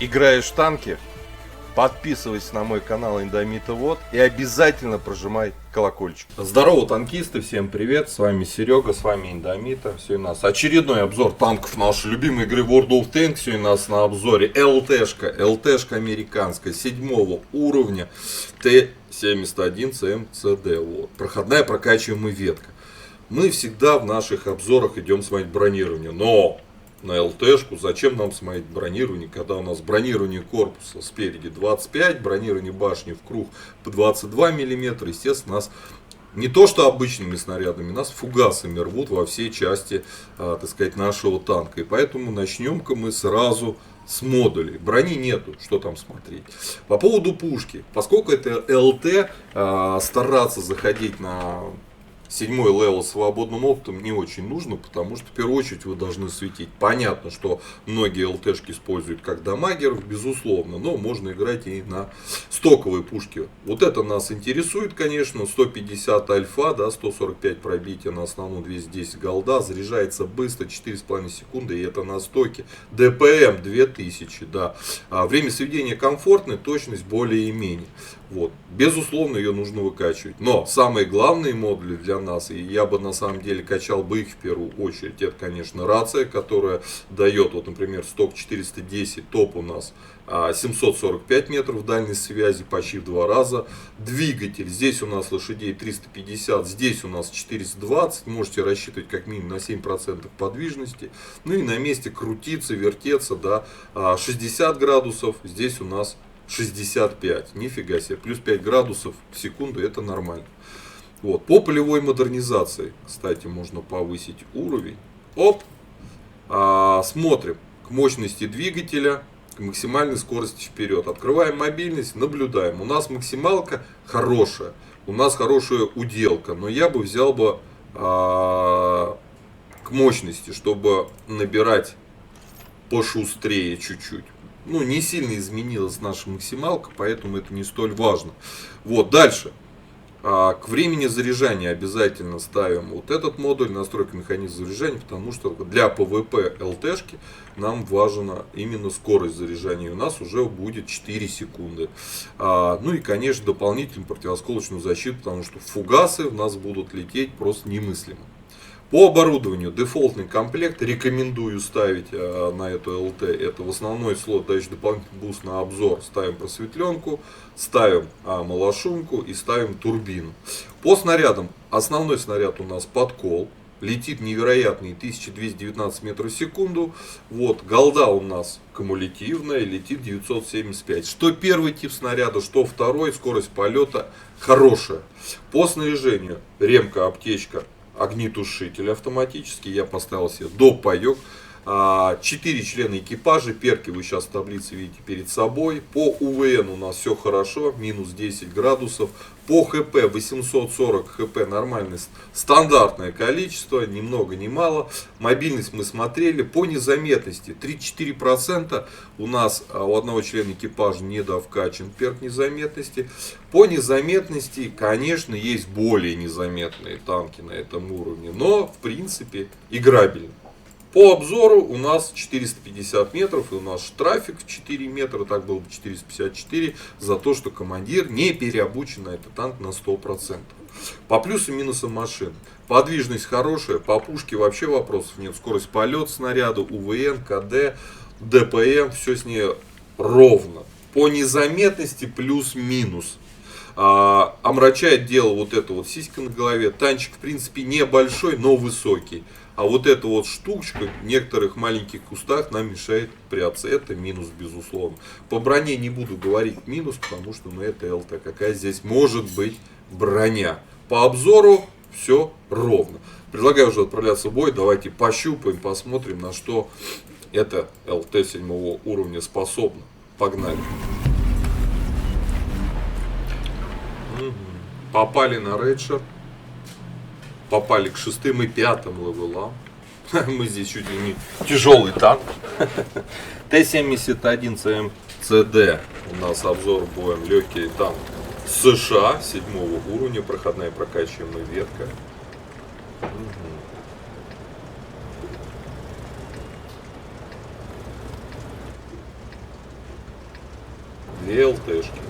Играешь в танки? Подписывайся на мой канал Индомитовод и обязательно прожимай колокольчик. Здорово, танкисты, всем привет, с вами Серега, с вами Индомита. Сегодня у нас очередной обзор танков нашей любимой игры World of Tanks. Сегодня у нас на обзоре ЛТшка американская 7 уровня Т-71 ЦМЦД. Вот. Проходная прокачиваемая ветка. Мы всегда в наших обзорах идем смотреть бронирование, но на ЛТшку зачем нам смотреть бронирование, когда у нас бронирование корпуса спереди 25, бронирование башни в круг по 22 мм, естественно, нас не то что обычными снарядами, нас фугасами рвут во все части, так сказать, нашего танка. И поэтому начнем-ка мы сразу с модулей. Брони нету, что там смотреть. По поводу пушки, поскольку это ЛТ, стараться заходить на 7-й левел свободным опытом не очень нужно, потому что в первую очередь вы должны светить. Понятно, что многие ЛТшки используют как дамагеров, безусловно, но можно играть и на стоковые пушки. Вот это нас интересует, конечно, 150 альфа, да, 145 пробития на основном, 210 голда, заряжается быстро, 4,5 секунды, и это на стоке. ДПМ 2000, да. Время сведения комфортное, точность более-менее. Вот. Безусловно, ее нужно выкачивать. Но самые главные модули для нас, и я бы на самом деле качал бы их в первую очередь, это, конечно, рация, которая дает, вот, например, сток 410, топ у нас 745 метров дальность связи, почти в 2 раза. Двигатель, здесь у нас лошадей 350, здесь у нас 420, можете рассчитывать как минимум на 7% подвижности. Ну и на месте крутиться, вертеться, да, 60 градусов, здесь у нас 65, нифига себе, плюс 5 градусов в секунду, это нормально. Вот. По полевой модернизации, кстати, можно повысить уровень. Оп, смотрим к мощности двигателя, к максимальной скорости вперед. Открываем мобильность, наблюдаем. У нас максималка хорошая, у нас хорошая уделка, но я бы взял бы к мощности, чтобы набирать пошустрее чуть-чуть. Ну, не сильно изменилась наша максималка, поэтому это не столь важно. Вот, дальше. К времени заряжания обязательно ставим вот этот модуль, настройка механизма заряжания, потому что для ПВП ЛТшки нам важна именно скорость заряжания. У нас уже будет 4 секунды. Ну и, конечно, дополнительную противосколочную защиту, потому что фугасы у нас будут лететь просто немыслимо. По оборудованию дефолтный комплект рекомендую ставить на эту ЛТ. Это в основной слот, дающий дополнительный буст на обзор. Ставим просветленку, ставим малошумку и ставим турбину. По снарядам. Основной снаряд у нас подкол. Летит невероятные 1219 метров в секунду. Вот, голда у нас кумулятивная, летит 975. Что первый тип снаряда, что второй, скорость полета хорошая. По снаряжению ремка, аптечка, огнетушитель автоматический, я поставил себе допаек. 4 члена экипажа, перки вы сейчас в таблице видите перед собой. По УВН у нас все хорошо, минус 10 градусов. По ХП 840 ХП нормальное стандартное количество, ни много ни мало. Мобильность мы смотрели. По незаметности 34% у нас у одного члена экипажа недовкачан перк незаметности. По незаметности, конечно, есть более незаметные танки на этом уровне, но в принципе играбельно. По обзору у нас 450 метров, и у нас штрафик в 4 метра, так было бы 454, за то, что командир не переобучен на этот танк на 100%. По плюсам и минусам машин. Подвижность хорошая, по пушке вообще вопросов нет. Скорость полета снаряда, УВН, КД, ДПМ, все с ней ровно. По незаметности плюс-минус. Омрачает дело вот эта вот сиська на голове. Танчик в принципе небольшой, но высокий. А вот эта вот штучка в некоторых маленьких кустах нам мешает прятаться. Это минус, безусловно. По броне не буду говорить минус, потому что это ЛТ. Какая здесь может быть броня? По обзору все ровно. Предлагаю уже отправляться в бой. Давайте пощупаем, посмотрим, на что это ЛТ 7 уровня способно. Погнали. Попали на рейджер. Попали к 6 и 5 левелам. Мы здесь чуть ли не тяжелый танк. Т-71 ЦМЦД. У нас обзор боем легкий танк США 7 уровня. Проходная прокачиваемая ветка. Две ЛТшки.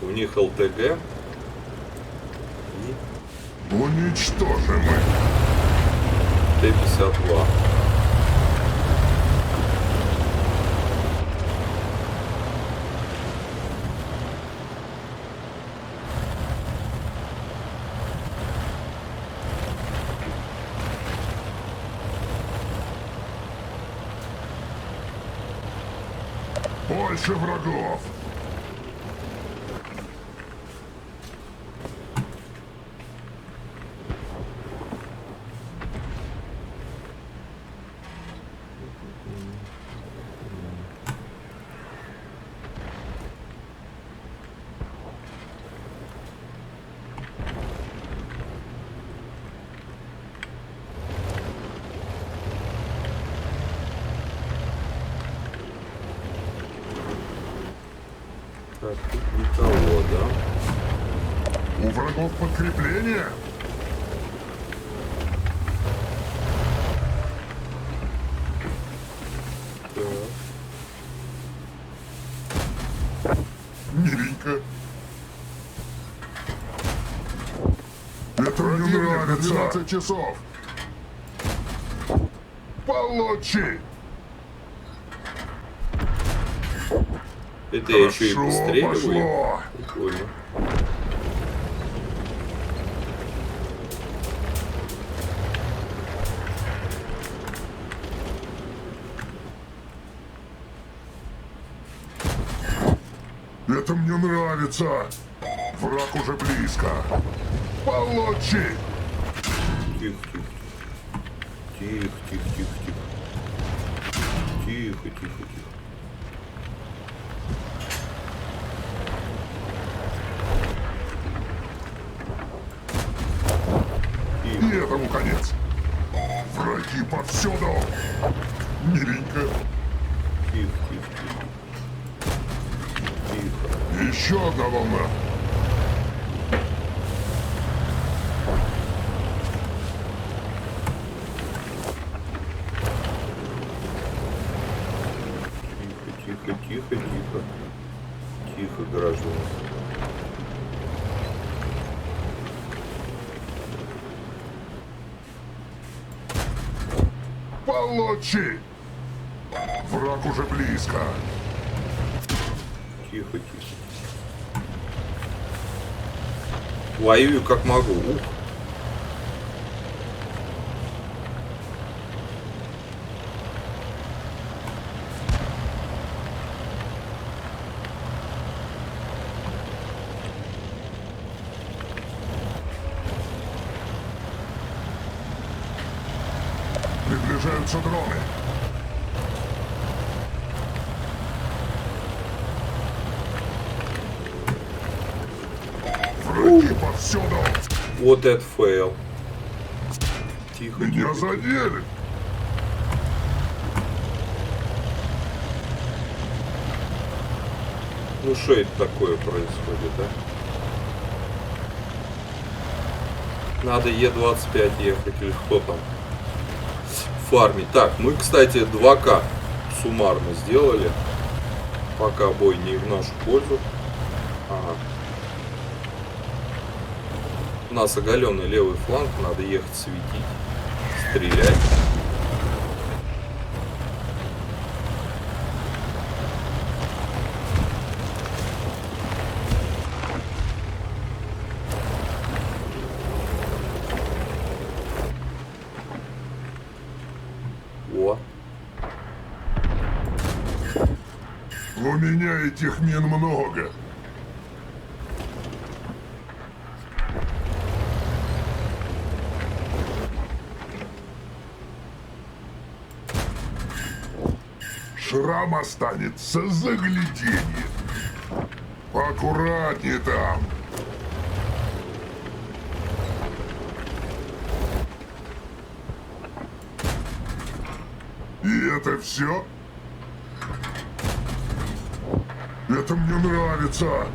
У них ЛТГ. Уничтожим их. Т-52. Больше врагов. Так, тут никого, да? У врагов подкрепление. Так. Миленько. Это мне нравится. 12 часов. Получи. Это я еще и Хорошо постреливаю. пошло. Прикольно. Это мне нравится. Враг уже близко. Получи. Тихо, тихо. Тихо, тихо, тихо, тихо. Тихо, тихо, тихо. И этому конец. Враги повсюду. Миленько. Тихо, тихо, тихо. Тихо. Еще одна волна. Тихо, тихо, тихо, тихо. Тихо, граждане. Получи. Враг уже близко. Тихо, тихо. Воюю как могу. Ух. Приближаются дроны. Враги повсюду. Вот это фейл. Тихо, Меня тихо. задели. Ну что это такое происходит, да? Надо Е25 ехать или кто там фармить. Так, мы, кстати, 2К суммарно сделали. Пока бой не в нашу пользу. Ага. У нас оголенный левый фланг, надо ехать светить, стрелять. О, У меня этих мин много. Шрам останется загляденье. Поаккуратнее там. И это все? Это мне нравится.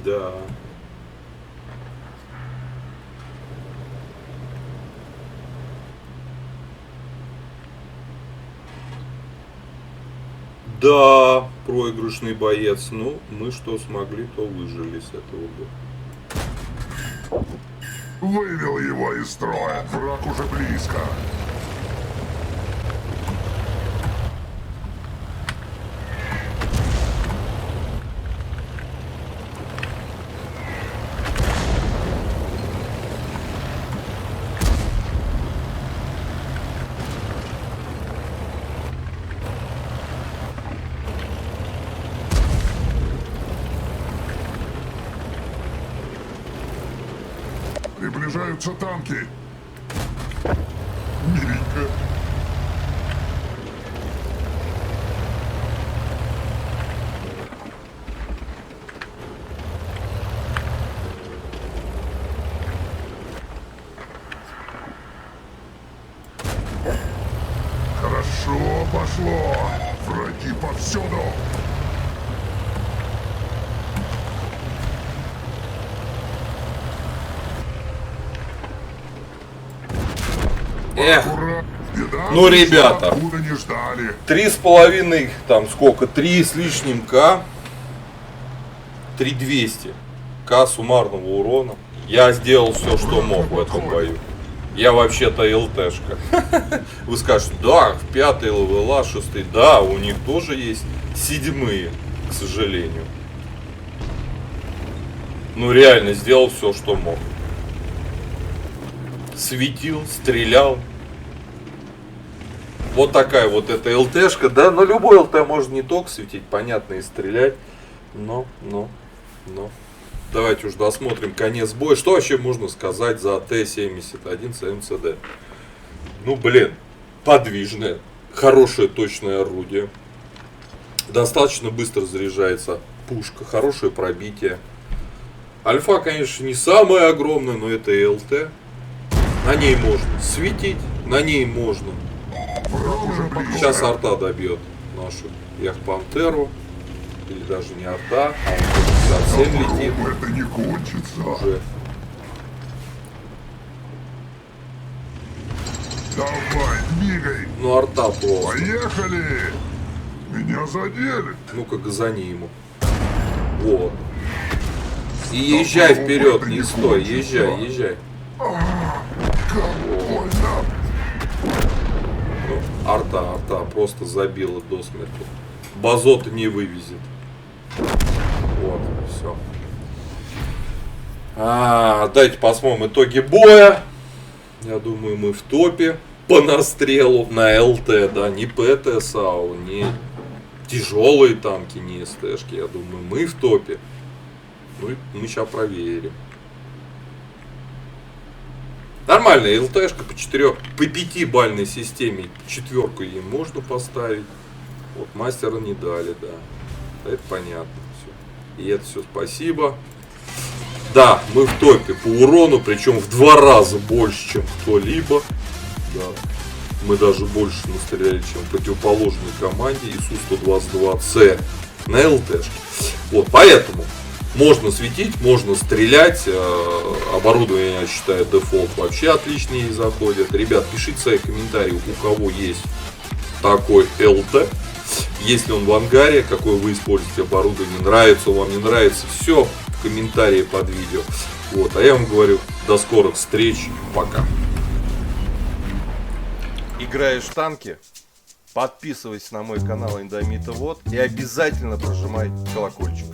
да. Да, проигрышный боец. Ну, мы что смогли, то выжили с этого боя. Вывел его из строя. Враг уже близко. Приближаются танки. Миленько. Хорошо пошло. Враги повсюду. Эх, Ура! Беда ну, пришла, ребята. откуда не ждали. 3,5, там сколько, 3 с лишним К, 3200 К суммарного урона. Я сделал все, что мог в этом бою. Я вообще-то ЛТшка. Вы скажете, да, в 5-й левела, 6-й, да, у них тоже есть 7-е, к сожалению. Ну реально, сделал все, что мог. Светил, стрелял. Вот такая вот эта ЛТшка, да, но любой ЛТ может не только светить, понятно, и стрелять, но. Давайте уж досмотрим конец боя. Что вообще можно сказать за Т-71 СМЦД? Ну, блин, подвижное, хорошее точное орудие. Достаточно быстро заряжается пушка, хорошее пробитие. Альфа, конечно, не самая огромная, но это и ЛТ. На ней можно светить, на ней можно. Враг уже близко. Сейчас арта добьет нашу Яхпантеру. Или даже не арта, а он совсем летит. Это не кончится. Уже. Давай, двигай. Ну арта просто. Поехали. Меня задели. Ну-ка газани ему. Вот. И езжай вперед, не стой, езжай. Как больно. Ну, арта просто забила до смерти. Базота не вывезет. Вот, все. Дайте посмотрим итоги боя. Я думаю, мы в топе по настрелу на ЛТ, да, не ПТ САУ, не тяжелые танки, не СТшки. Я думаю, мы в топе. Ну и мы сейчас проверим. Нормальная ЛТшка по 5-бальной системе. 4 ей можно поставить. Вот мастера не дали, да. Это понятно. Все. И это все спасибо. Да, мы в топе по урону, причем в 2 раза больше, чем кто-либо. Да. Мы даже больше настреляли, чем в противоположной команде ИСУ-122С на ЛТшке. Вот, поэтому можно светить, можно стрелять. Оборудование, я считаю, дефолт вообще отлично ей заходит. Ребят, пишите свои комментарии, у кого есть такой ЛТ. Если он в ангаре, какое вы используете оборудование, нравится он вам, не нравится, все в комментарии под видео. Вот, а я вам говорю, до скорых встреч, пока. Играешь в танки? Подписывайся на мой канал Индомита Вот и обязательно прожимай колокольчик.